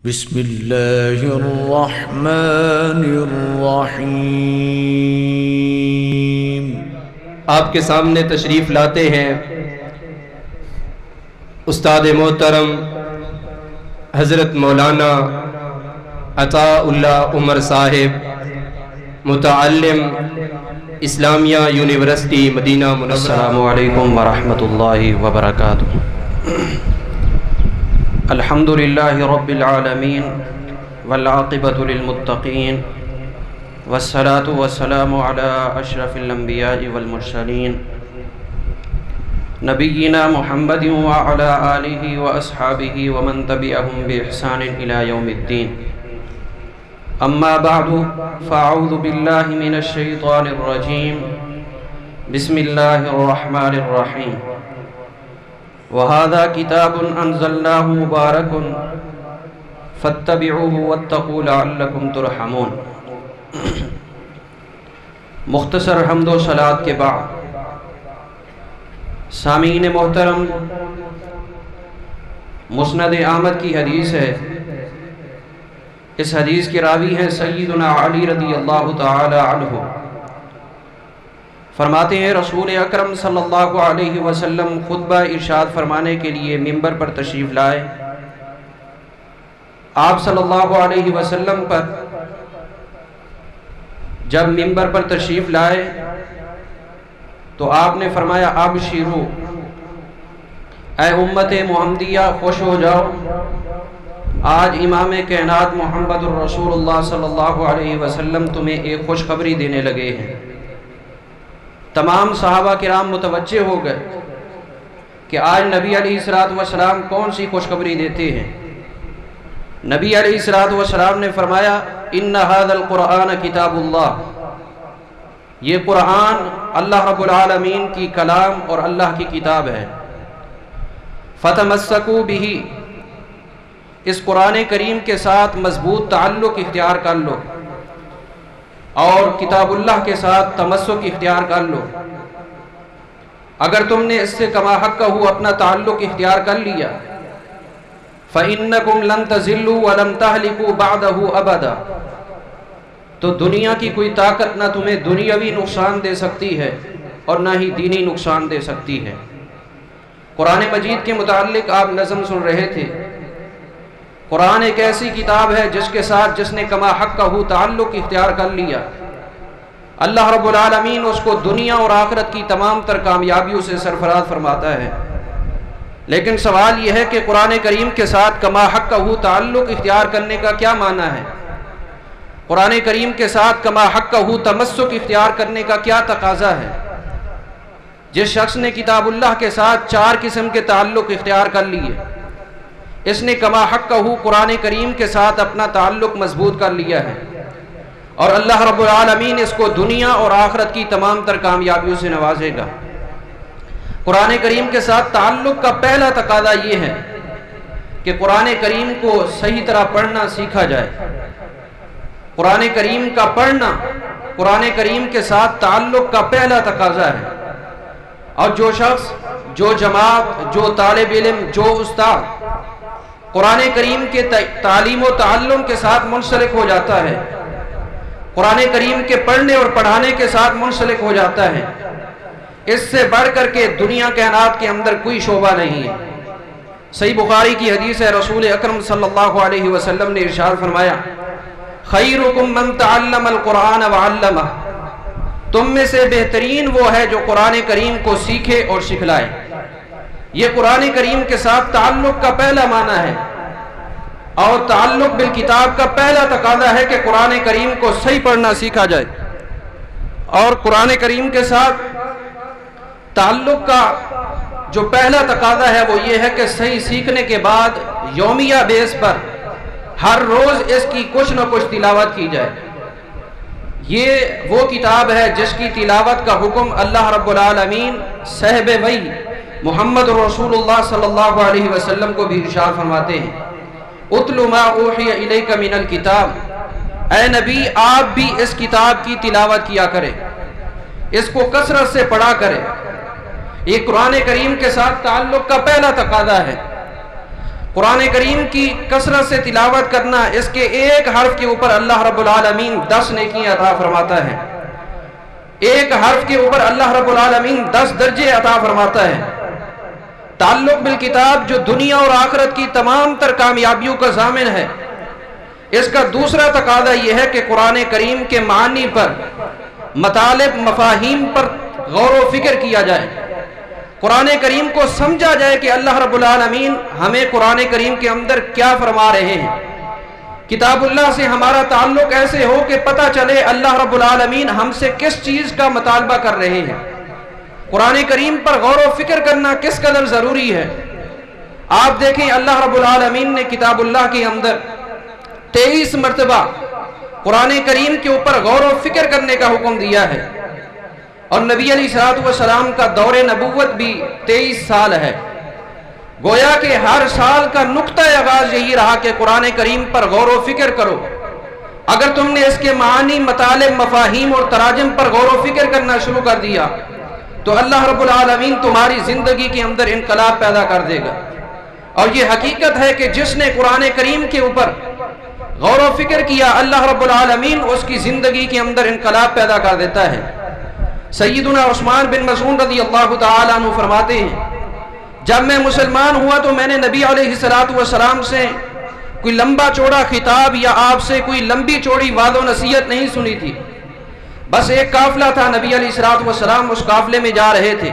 بسم اللہ الرحمن الرحیم۔ آپ کے سامنے تشریف لاتے ہیں استاد محترم حضرت مولانا عطاء اللہ عمر صاحب، متعلم اسلامیہ یونیورسٹی مدینہ منورہ۔ السلام علیکم ورحمۃ اللہ وبرکاتہ۔ الحمد للہ رب العالمین والعاقبۃ للمتقین والصلاة والسلام علی اشرف الانبیاء والمرسلین نبینا محمد وعلی آلہ واصحابہ ومن تبعہم بإحسان الی یوم الدین۔ اما بعد فاعوذ باللہ من الشیطان الرجیم، بسم اللہ الرحمن الرحیم۔ وَهَذَا كِتَابٌ أَنزَلْنَاهُ مُبَارَكٌ فَاتَّبِعُوهُ وَاتَّقُوا لَعَلَّكُمْ تُرْحَمُونَ۔ مختصر حمد و صلوات کے بعد سامعین محترم، مسند احمد کی حدیث ہے۔ اس حدیث کے راوی ہیں سیدنا علی رضی اللہ تعالی عنہ۔ فرماتے ہیں رسول اکرم صلی اللہ علیہ وسلم خطبہ ارشاد فرمانے کے لیے ممبر پر تشریف لائے۔ آپ صلی اللہ علیہ وسلم پر جب ممبر پر تشریف لائے تو آپ نے فرمایا ابشرو، اے امت محمدیہ خوش ہو جاؤ، آج امام کائنات محمد الرسول اللہ صلی اللہ علیہ وسلم تمہیں ایک خوشخبری دینے لگے ہیں۔ تمام صحابہ کرام متوجہ ہو گئے کہ آج نبی علیہ السلام کون سی خوشخبری دیتے ہیں۔ نبی علیہ السلام نے فرمایا ان ھذا القرآن کتاب اللہ، یہ قرآن اللہ رب العالمین کی کلام اور اللہ کی کتاب ہے۔ فتمسکوا بہ، اس قرآن کریم کے ساتھ مضبوط تعلق اختیار کر لو اور کتاب اللہ کے ساتھ تمسک اختیار کر لو۔ اگر تم نے اس سے کما حقہ اپنا تعلق اختیار کر لیا فَإِنَّكُمْ لَن تَزِلُّوا وَلَن تَهْلِكُوا بَعْدَهُ أَبَدًا، تو دنیا کی کوئی طاقت نہ تمہیں دنیاوی نقصان دے سکتی ہے اور نہ ہی دینی نقصان دے سکتی ہے۔ قرآن مجید کے متعلق آپ نظم سن رہے تھے۔ قرآن ایک ایسی کتاب ہے جس کے ساتھ جس نے کما حقہ تعلق اختیار کر لیا، اللہ رب العالمین اس کو دنیا اور آخرت کی تمام تر کامیابیوں سے سرفراز فرماتا ہے۔ لیکن سوال یہ ہے کہ قرآن کریم کے ساتھ کما حقہ تعلق اختیار کرنے کا کیا معنی ہے؟ قرآن کریم کے ساتھ کما حقہ تمسک اختیار کرنے کا کیا تقاضا ہے؟ جس شخص نے کتاب اللہ کے ساتھ 4 قسم کے تعلق اختیار کر لیے، اس نے کما حقہ قرآن کریم کے ساتھ اپنا تعلق مضبوط کر لیا ہے، اور اللہ رب العالمین اس کو دنیا اور آخرت کی تمام تر کامیابیوں سے نوازے گا۔ قرآن کریم کے ساتھ تعلق کا پہلا تقاضا یہ ہے کہ قرآن کریم کو صحیح طرح پڑھنا سیکھا جائے۔ قرآن کریم کا پڑھنا قرآن کریم کے ساتھ تعلق کا پہلا تقاضا ہے، اور جو شخص، جو جماعت، جو طالب علم، جو استاد قرآن کریم کے تعلیم و تعلم کے ساتھ منسلک ہو جاتا ہے، قرآن کریم کے پڑھنے اور پڑھانے کے ساتھ منسلک ہو جاتا ہے، اس سے بڑھ کر کے دنیا کائنات کے اندر کوئی شعبہ نہیں ہے۔ صحیح بخاری کی حدیث ہے، رسول اکرم صلی اللہ علیہ وسلم نے ارشاد فرمایا خیرکم من تعلم القرآن وعلمہ، تم میں سے بہترین وہ ہے جو قرآن کریم کو سیکھے اور سکھلائے۔ یہ قرآن کریم کے ساتھ تعلق کا پہلا معنی ہے، اور تعلق بالکتاب کا پہلا تقاضا ہے کہ قرآن کریم کو صحیح پڑھنا سیکھا جائے۔ اور قرآن کریم کے ساتھ تعلق کا جو پہلا تقاضا ہے وہ یہ ہے کہ صحیح سیکھنے کے بعد یومیہ بیس پر ہر روز اس کی کچھ نہ کچھ تلاوت کی جائے۔ یہ وہ کتاب ہے جس کی تلاوت کا حکم اللہ رب العالمین صاحب وحی محمد رسول اللہ صلی اللہ علیہ وسلم کو بھی ارشاد فرماتے ہیں اتل ما اوحی الیک من الکتاب، اے نبی آپ بھی اس کتاب کی تلاوت کیا کریں، اس کو کثرت سے پڑھا کریں۔ یہ قرآن کریم کے ساتھ تعلق کا پہلا تقاضا ہے۔ قرآن کریم کی کثرت سے تلاوت کرنا، اس کے ایک حرف کے اوپر اللہ رب العالمین 10 نیکیاں عطا فرماتا ہے، ایک حرف کے اوپر اللہ رب العالمین 10 درجے عطا فرماتا ہے۔ تعلق بالکتاب جو دنیا اور آخرت کی تمام تر کامیابیوں کا ضامن ہے، اس کا دوسرا تقاضا یہ ہے کہ قرآن کریم کے معنی پر، مطالب، مفاہیم پر غور و فکر کیا جائے، قرآن کریم کو سمجھا جائے کہ اللہ رب العالمین ہمیں قرآن کریم کے اندر کیا فرما رہے ہیں۔ کتاب اللہ سے ہمارا تعلق ایسے ہو کہ پتہ چلے اللہ رب العالمین ہم سے کس چیز کا مطالبہ کر رہے ہیں۔ قرآن کریم پر غور و فکر کرنا کس قدر ضروری ہے۔ آپ دیکھیں اللہ رب العالمین نے کتاب اللہ کے اندر 23 مرتبہ قرآن کریم کے اوپر غور و فکر کرنے کا حکم دیا ہے، اور نبی علیہ السلام کا دور نبوت بھی 23 سال ہے۔ گویا کہ ہر سال کا نقطہ آغاز یہی رہا کہ قرآن کریم پر غور و فکر کرو۔ اگر تم نے اس کے معنی، مطالب، مفاہیم اور تراجم پر غور و فکر کرنا شروع کر دیا تو اللہ رب العالمین تمہاری زندگی کے اندر انقلاب پیدا کر دے گا۔ اور یہ حقیقت ہے کہ جس نے قرآن کریم کے اوپر غور و فکر کیا، اللہ رب العالمین اس کی زندگی کے اندر انقلاب پیدا کر دیتا ہے۔ سیدنا عثمان بن مسعود رضی اللہ تعالیٰ عنہ فرماتے ہیں، جب میں مسلمان ہوا تو میں نے نبی علیہ السلام سے کوئی لمبا چوڑا خطاب یا آپ سے کوئی لمبی چوڑی وعد و نصیحت نہیں سنی تھی۔ بس ایک قافلہ تھا، نبی علیہ السلام اس قافلے میں جا رہے تھے،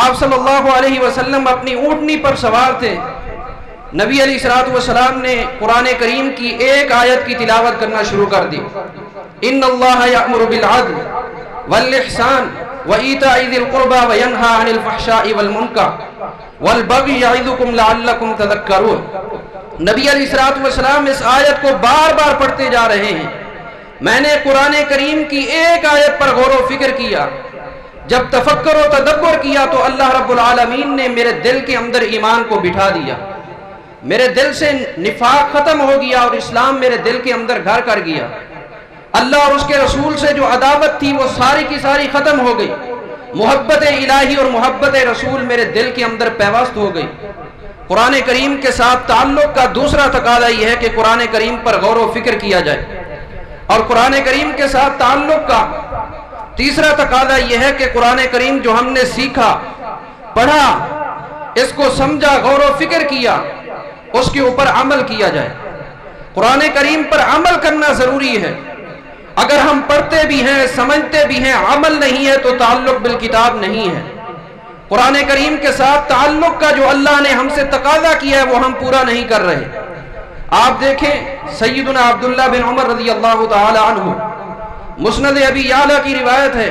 آپ صلی اللہ علیہ وسلم اپنی اونٹنی پر سوار تھے۔ نبی علیہ السلام نے قرآن کریم کی ایک آیت کی تلاوت کرنا شروع کر دی، ان اللہ یأمر بالعدل والاحسان وایتاء ذی القربى وینہی عن الفحشاء والمنکر والبغی یعظکم لعلکم تذکرون۔ نبی علیہ السلام اس آیت کو بار بار پڑھتے جا رہے ہیں۔ میں نے قرآن کریم کی ایک آیت پر غور و فکر کیا، جب تفکر و تدبر کیا تو اللہ رب العالمین نے میرے دل کے اندر ایمان کو بٹھا دیا، میرے دل سے نفاق ختم ہو گیا اور اسلام میرے دل کے اندر گھر کر گیا۔ اللہ اور اس کے رسول سے جو عداوت تھی وہ ساری کی ساری ختم ہو گئی، محبت الہی اور محبت رسول میرے دل کے اندر پیوست ہو گئی۔ قرآن کریم کے ساتھ تعلق کا دوسرا تقاضا یہ ہے کہ قرآن کریم پر غور و فکر کیا جائے، اور قرآن کریم کے ساتھ تعلق کا تیسرا تقاضا یہ ہے کہ قرآن کریم جو ہم نے سیکھا، پڑھا، اس کو سمجھا، غور و فکر کیا، اس کے اوپر عمل کیا جائے۔ قرآن کریم پر عمل کرنا ضروری ہے۔ اگر ہم پڑھتے بھی ہیں، سمجھتے بھی ہیں، عمل نہیں ہے تو تعلق بالکتاب نہیں ہے۔ قرآن کریم کے ساتھ تعلق کا جو اللہ نے ہم سے تقاضا کیا ہے وہ ہم پورا نہیں کر رہے۔ آپ دیکھیں سیدنا عبداللہ بن عمر رضی اللہ تعالی عنہ، مسند ابی یعلا کی روایت ہے،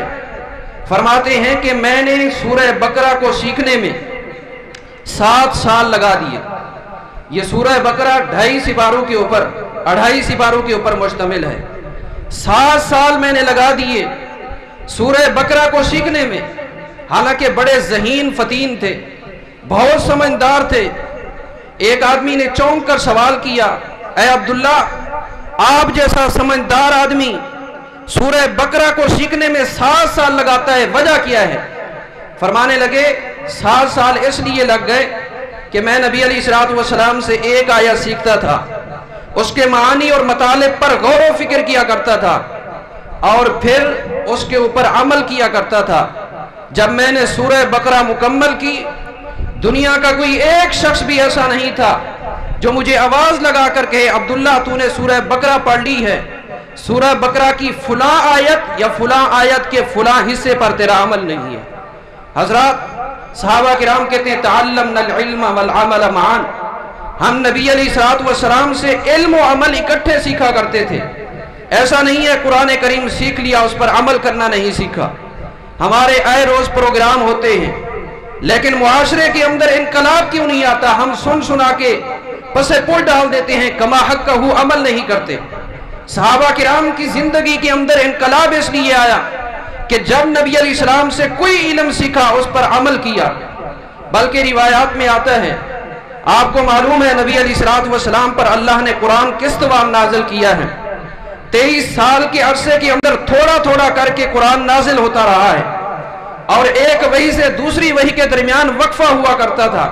فرماتے ہیں کہ میں نے سورہ بقرہ کو سیکھنے میں 7 سال لگا دیے۔ یہ سورہ بقرہ 2.5 سپاروں کے اوپر مشتمل ہے۔ 7 سال میں نے لگا دیے سورہ بقرہ کو سیکھنے میں، حالانکہ بڑے ذہین فتین تھے، بہت سمجھدار تھے۔ ایک آدمی نے چونک کر سوال کیا، اے عبداللہ، آپ جیسا سمجھدار آدمی سورہ بقرہ کو سیکھنے میں 7 سال لگاتا ہے، وجہ کیا ہے؟ فرمانے لگے 7 سال اس لیے لگ گئے کہ میں نبی علیہ السلام سے ایک آیت سیکھتا تھا، اس کے معانی اور مطالب پر غور و فکر کیا کرتا تھا، اور پھر اس کے اوپر عمل کیا کرتا تھا۔ جب میں نے سورہ بقرہ مکمل کی، دنیا کا کوئی ایک شخص بھی ایسا نہیں تھا جو مجھے آواز لگا کر کہے، عبداللہ تو نے سورہ بقرہ پڑھ لی ہے، سورہ بقرہ کی فلاں آیت یا فلاں آیت کے فلاں حصے پر تیرا عمل نہیں ہے۔ حضرات، صحابہ کرام کہتے ہیں تعلمنا العلم والعمل معا، ہم نبی علیہ السلام سے علم و عمل اکٹھے سیکھا کرتے تھے۔ ایسا نہیں ہے قرآن کریم سیکھ لیا اس پر عمل کرنا نہیں سیکھا۔ ہمارے آئے روز پروگرام ہوتے ہیں، لیکن معاشرے کے اندر انقلاب کیوں نہیں آتا؟ ہم سنا کے پس پل ڈال دیتے ہیں، کما حق کا عمل نہیں کرتے۔ صحابہ کرام کی زندگی کے اندر انقلاب اس لیے آیا کہ جب نبی علیہ السلام سے کوئی علم سیکھا اس پر عمل کیا۔ بلکہ روایات میں آتا ہے، آپ کو معلوم ہے نبی علیہ السلام پر اللہ نے قرآن کس طرح نازل کیا ہے۔ 23 سال کے عرصے کے اندر تھوڑا تھوڑا کر کے قرآن نازل ہوتا رہا ہے، اور ایک وحی سے دوسری وحی کے درمیان وقفہ ہوا کرتا تھا۔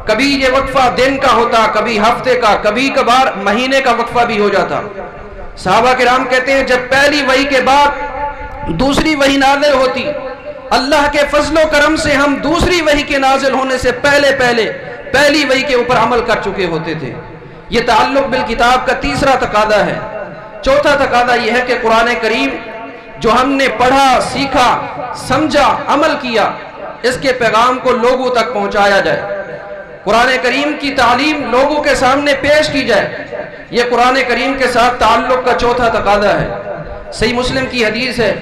کبھی یہ وقفہ دن کا ہوتا، کبھی ہفتے کا، کبھی کبھار مہینے کا وقفہ بھی ہو جاتا۔ صحابہ کرام کہتے ہیں جب پہلی وحی کے بعد دوسری وحی نازل ہوتی، اللہ کے فضل و کرم سے ہم دوسری وحی کے نازل ہونے سے پہلے پہلی وحی کے اوپر عمل کر چکے ہوتے تھے۔ یہ تعلق بالکتاب کا تیسرا تقاضا ہے۔ چوتھا تقاضا یہ ہے کہ قرآن کریم جو ہم نے پڑھا، سیکھا، سمجھا، عمل کیا، اس کے پیغام کو لوگوں تک پہنچایا جائے، قرآن کریم کی تعلیم لوگوں کے سامنے پیش کی جائے۔ یہ قرآن کریم کے ساتھ تعلق کا چوتھا تقاضا ہے۔ صحیح مسلم کی حدیث ہے،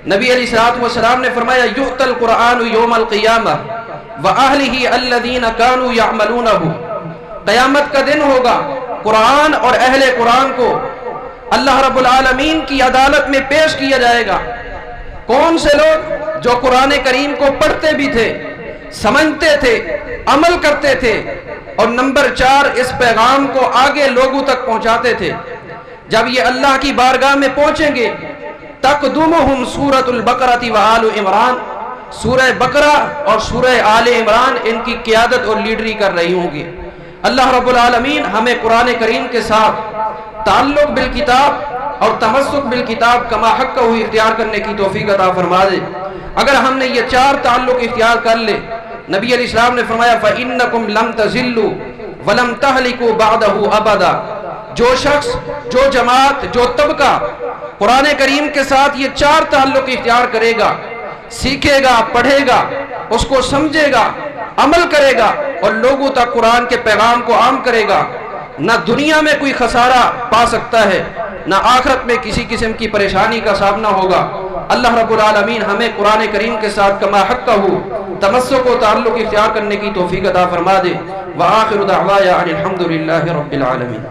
نبی علیہ السلام نے فرمایا یؤتی القرآن یوم القیامہ وأہلہ الذین کانوا یعملونہ، قیامت کا دن ہوگا، قرآن اور اہل قرآن کو اللہ رب العالمین کی عدالت میں پیش کیا جائے گا۔ کون سے لوگ؟ جو قرآن کریم کو پڑھتے بھی تھے، سمجھتے تھے، عمل کرتے تھے، اور نمبر 4 اس پیغام کو آگے لوگوں تک پہنچاتے تھے۔ جب یہ اللہ کی بارگاہ میں پہنچیں گے، تقدمہم سورۃ البقرہ وآل عمران، سورہ بقرہ اور سورہ آل عمران ان کی قیادت اور لیڈری کر رہی ہوں گی۔ اللہ رب العالمین ہمیں قرآن کریم کے ساتھ تعلق بالکتاب اور تمسک بالکتاب کما حقہ اختیار کرنے کی توفیق عطا فرما دے۔ اگر ہم نے یہ 4 تعلق اختیار کر لے، نبی علیہ السلام نے فرمایا فَإِنَّكُمْ لَمْ تَزِلُّوا وَلَمْ تَهْلِكُوا بَعْدَهُ أَبَدًا، جو شخص، جو جماعت، جو طبقہ قرآن کریم کے ساتھ یہ 4 تعلق اختیار کرے گا، سیکھے گا، پڑھے گا، اس کو سمجھے گا، عمل کرے گا اور لوگوں تک قرآن کے پیغام کو عام کرے گا، نہ دنیا میں کوئی خسارہ پا سکتا ہے، نہ آخرت میں کسی قسم کی پریشانی کا سامنا ہوگا۔ اللہ رب العالمین ہمیں قرآن کریم کے ساتھ کما حقہ تمسک و تعلق اختیار کرنے کی توفیق عطا فرما دے۔ وآخر دعوایا ان الحمد للہ رب العالمین۔